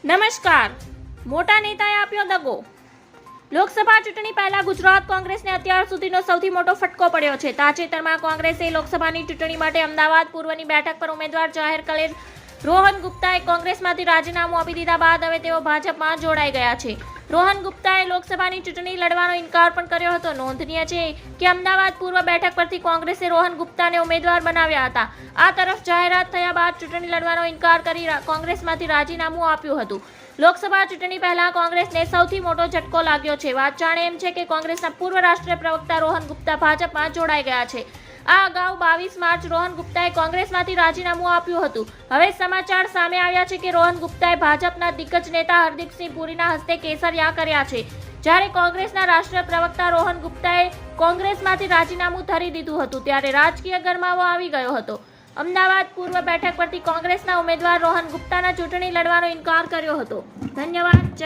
નમસ્કાર. મોટા નેતાએ આપ્યો દગો. લોકસભા ચૂંટણી પહેલા ગુજરાત કોંગ્રેસને અત્યાર સુધીનો સૌથી મોટો ફટકો પડ્યો છે. તાજેતરમાં કોંગ્રેસે લોકસભાની ચૂંટણી માટે અમદાવાદ પૂર્વની બેઠક પર ઉમેદવાર જાહેર કરેલ રોહન ગુપ્તાએ કોંગ્રેસમાંથી રાજીનામું આપી દીધા બાદ હવે તેઓ ભાજપમાં જોડાઈ ગયા છે. રોહન ગુપ્તાએ લોકસભાની ચૂંટણી લડવાનો ઇનકાર પણ કર્યો હતો. નોંધનીય છે કે અમદાવાદ પૂર્વ બેઠક પરથી કોંગ્રેસે રોહન ગુપ્તાને ઉમેદવાર બનાવ્યા હતા. આ તરફ જાહેરાત થયા બાદ ચૂંટણી લડવાનો ઇનકાર કરી કોંગ્રેસમાંથી રાજીનામું આપ્યું હતું. લોકસભા ચૂંટણી પહેલા કોંગ્રેસને સૌથી મોટો ઝટકો લાગ્યો છે. વાત જાણે એમ છે કે કોંગ્રેસના પૂર્વ રાષ્ટ્રીય પ્રવક્તા રોહન ગુપ્તા ભાજપમાં જોડાઈ ગયા છે. આ અગાઉ 22 માર્ચ રોહન ગુપ્તાએ કોંગ્રેસમાંથી રાજીનામું આપ્યું હતું. હવે સમાચાર સામે આવ્યા છે કે રોહન ગુપ્તાએ ભાજપના દિગ્ગજ નેતા હરદીપસિંહ પુરીના હસ્તે કેસરિયા કર્યા છે. જ્યારે કોંગ્રેસના રાષ્ટ્રીય પ્રવક્તા રોહન ગુપ્તાએ કોંગ્રેસમાંથી રાજીનામું ધરી દીધું હતું ત્યારે રાજકીય ગરમાવો આવી ગયો હતો. અમદાવાદ પૂર્વ બેઠક પરથી કોંગ્રેસના ઉમેદવાર રોહન ગુપ્તાના ચૂંટણી લડવાનો ઇનકાર કર્યો હતો. ધન્યવાદ.